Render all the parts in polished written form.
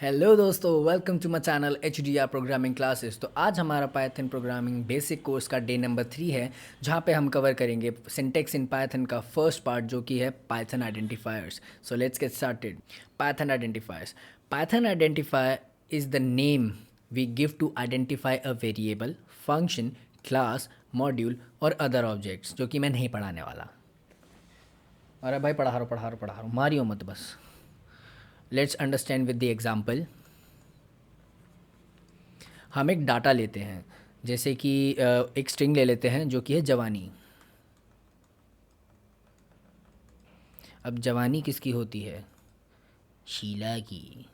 Hello दोस्तों, welcome to my channel H D R programming classes. तो आज हमारा पाइथन प्रोग्रामिंग बेसिक कोर्स का डे नंबर 3 है, जहाँ पे हम कवर करेंगे सिंटेक्स इन पाइथन का फर्स्ट पार्ट जो कि है Python identifiers. So let's get started. Python identifier is the name we give to identify a variable, function, class, module और अदर ऑब्जेक्ट्स, जो कि मैं नहीं पढ़ाने वाला। अरे भाई पढ़ा रहा हूँ, मारियो मत बस। Let's understand with the example. हम एक डाटा लेते हैं, जैसे कि एक स्ट्रिंग ले लेते हैं जो कि है जवानी। अब जवानी किसकी होती है? शीला की।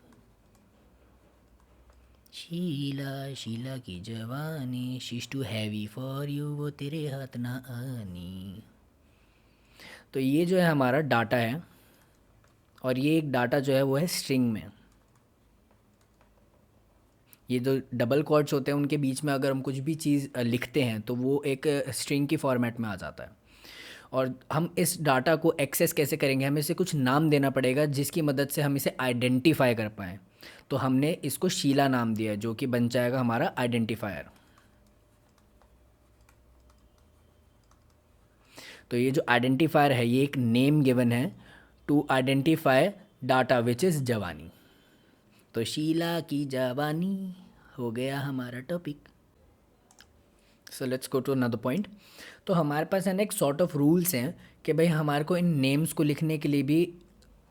शीला शीला की जवानी, शीश टू हैवी फॉर यू, वो तेरे हाथ ना आनी। तो ये जो है हमारा डाटा है, और ये एक डाटा जो है वो है स्ट्रिंग में। ये जो डबल क्वॉट्स होते हैं उनके बीच में अगर हम कुछ भी चीज़ लिखते हैं तो वो एक स्ट्रिंग की फॉर्मेट में आ जाता है। और हम इस डाटा को एक्सेस कैसे करेंगे? हमें इसे कुछ नाम देना पड़ेगा जिसकी मदद से हम इसे आइडेंटिफाई कर पाएँ। तो हमने इसको शीला नाम दिया, जो कि बन जाएगा हमारा आइडेंटिफायर। तो ये जो आइडेंटिफायर है ये एक नेम गिवन है to identify data which is जवानी। तो शीला की जवानी हो गया हमारा topic. So let's go to another point. तो हमारे पास है ना एक सॉर्ट ऑफ रूल्स हैं कि भाई हमारे को इन नेम्स को लिखने के लिए भी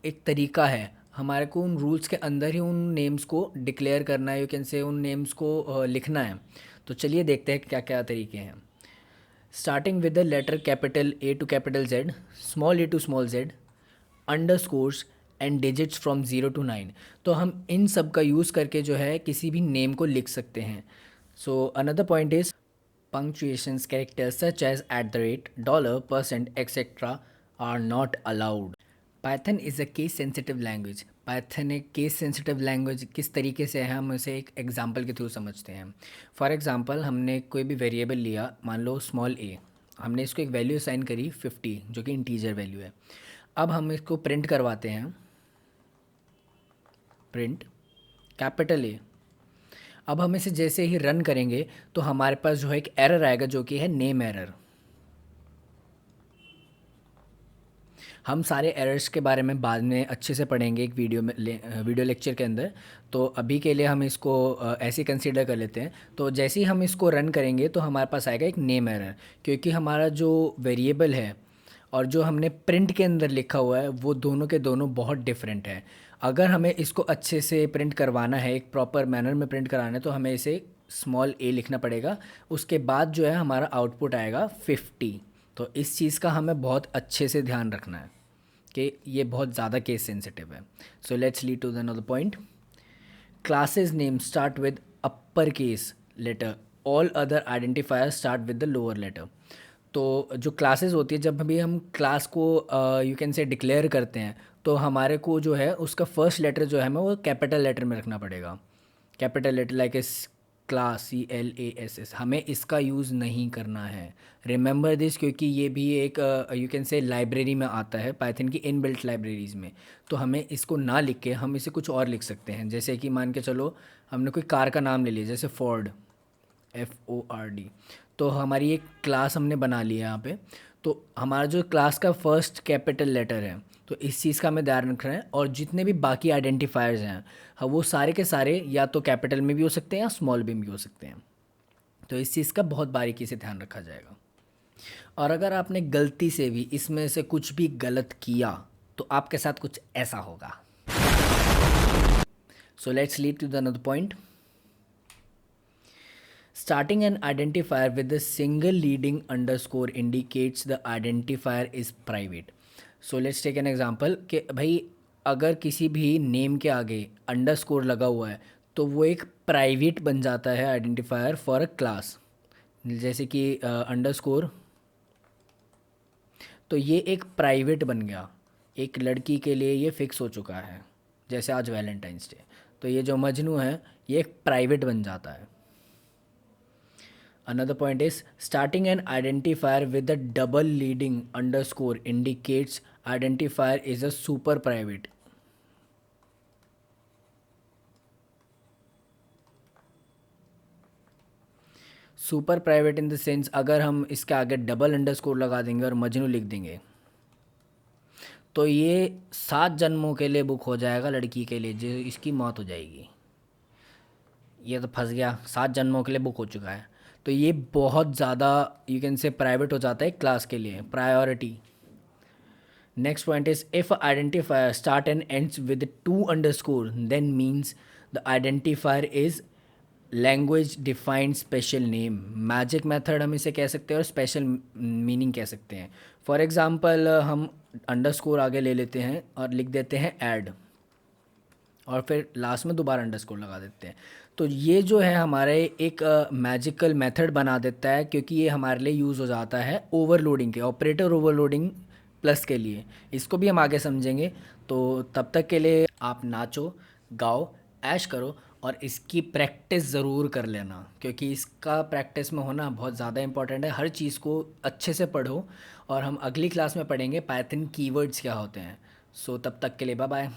एक तरीका है। हमारे को उन रूल्स के अंदर ही उन नेम्स को डिक्लेयर करना है, यू कैन से उन नेम्स को लिखना है। तो चलिए देखते हैं क्या क्या तरीके हैं। Starting with the letter capital A to capital Z, small A to small Z, underscores and digits from 0 to 9। तो हम इन सब का यूज़ करके जो है किसी भी नेम को लिख सकते हैं। So another point is punctuations, characters such as at the rate, dollar, percent, etc. are not allowed. Python is a case sensitive language. Python एक केस सेंसिटिव लैंग्वेज किस तरीके से है, हम इसे एक एग्जांपल के थ्रू समझते हैं। फॉर एग्जांपल, हमने कोई भी वेरिएबल लिया, मान लो स्मॉल ए। हमने इसको एक वैल्यू असाइन करी 50, जो कि इंटीजर वैल्यू है। अब हम इसको प्रिंट करवाते हैं, प्रिंट कैपिटल ए। अब हम इसे जैसे ही रन करेंगे तो हमारे पास जो है एक एरर आएगा, जो कि है नेम एरर। हम सारे एरर्स के बारे में बाद में अच्छे से पढ़ेंगे एक वीडियो लेक्चर के अंदर। तो अभी के लिए हम इसको ऐसे कंसीडर कर लेते हैं। तो जैसे ही हम इसको रन करेंगे तो हमारे पास आएगा एक नेम एरर, क्योंकि हमारा जो वेरिएबल है और जो हमने प्रिंट के अंदर लिखा हुआ है वो दोनों के दोनों बहुत डिफरेंट है। अगर हमें इसको अच्छे से प्रिंट करवाना है, एक प्रॉपर मैनर में प्रिंट कराना है, तो हमें इसे स्मॉल ए लिखना पड़ेगा। उसके बाद जो है हमारा आउटपुट आएगा 50। तो इस चीज़ का हमें बहुत अच्छे से ध्यान रखना है कि ये बहुत ज़्यादा केस सेंसिटिव है। So let's lead to the another point. Classes name start with upper case letter, all other identifier start with the lower letter. तो जो क्लासेस होती है, जब भी हम क्लास को यू कैन से डिक्लेयर करते हैं, तो हमारे को जो है उसका फर्स्ट लेटर जो है हमें वो कैपिटल लेटर में रखना पड़ेगा। कैपिटल लेटर लाइक इस क्लास CLASS, हमें इसका यूज़ नहीं करना है। रिमेंबर दिस, क्योंकि ये भी एक यू कैन से लाइब्रेरी में आता है, पाइथन की इनबिल्ट लाइब्रेरीज़ में। तो हमें इसको ना लिख के हम इसे कुछ और लिख सकते हैं। जैसे कि मान के चलो हमने कोई कार का नाम ले लिया, जैसे फोर्ड, FORD। तो हमारी एक क्लास हमने बना ली है यहाँ पे। तो हमारा जो क्लास का फर्स्ट कैपिटल लेटर है, तो इस चीज़ का हमें ध्यान रखना है। और जितने भी बाकी आइडेंटिफायर्स हैं, हाँ, वो सारे के सारे या तो कैपिटल में भी हो सकते हैं या स्मॉल में भी हो सकते हैं। तो इस चीज़ का बहुत बारीकी से ध्यान रखा जाएगा। और अगर आपने गलती से भी इसमें से कुछ भी गलत किया तो आपके साथ कुछ ऐसा होगा। So let's lead to the another point. Starting an identifier with a single leading underscore indicates the identifier is private. So let's take an example कि भाई अगर किसी भी नेम के आगे अंडरस्कोर लगा हुआ है तो वो एक प्राइवेट बन जाता है आइडेंटिफायर फॉर अ क्लास। जैसे कि अंडरस्कोर, तो ये एक प्राइवेट बन गया। एक लड़की के लिए ये फिक्स हो चुका है, जैसे आज वैलेंटाइंस डे। तो ये जो मजनू है ये एक प्राइवेट बन जाता है। Another point is starting an identifier with a double leading underscore indicates identifier is a super private. Super private in the sense अगर हम इसके आगे डबल अंडरस्कोर लगा देंगे और मजनू लिख देंगे तो ये 7 जन्मों के लिए बुक हो जाएगा लड़की के लिए, जो इसकी मौत हो जाएगी। ये तो फंस गया, 7 जन्मों के लिए बुक हो चुका है। तो ये बहुत ज़्यादा यू कैन से प्राइवेट हो जाता है क्लास के लिए, priority. Next point is if identifier start and ends with 2 underscore then means the identifier is language defined special name. Magic method हम इसे कह सकते हैं और स्पेशल मीनिंग कह सकते हैं। फॉर एग्जांपल हम अंडरस्कोर आगे ले लेते हैं और लिख देते हैं ऐड, और फिर लास्ट में दोबारा अंडरस्कोर लगा देते हैं। तो ये जो है हमारे एक मैजिकल मेथड बना देता है, क्योंकि ये हमारे लिए यूज़ हो जाता है ओवरलोडिंग के, ऑपरेटर ओवरलोडिंग प्लस के लिए। इसको भी हम आगे समझेंगे। तो तब तक के लिए आप नाचो, गाओ, ऐश करो और इसकी प्रैक्टिस ज़रूर कर लेना, क्योंकि इसका प्रैक्टिस में होना बहुत ज़्यादा इंपॉर्टेंट है। हर चीज़ को अच्छे से पढ़ो और हम अगली क्लास में पढ़ेंगे पाइथन कीवर्ड्स क्या होते हैं। सो तब तक के लिए बाय बाय।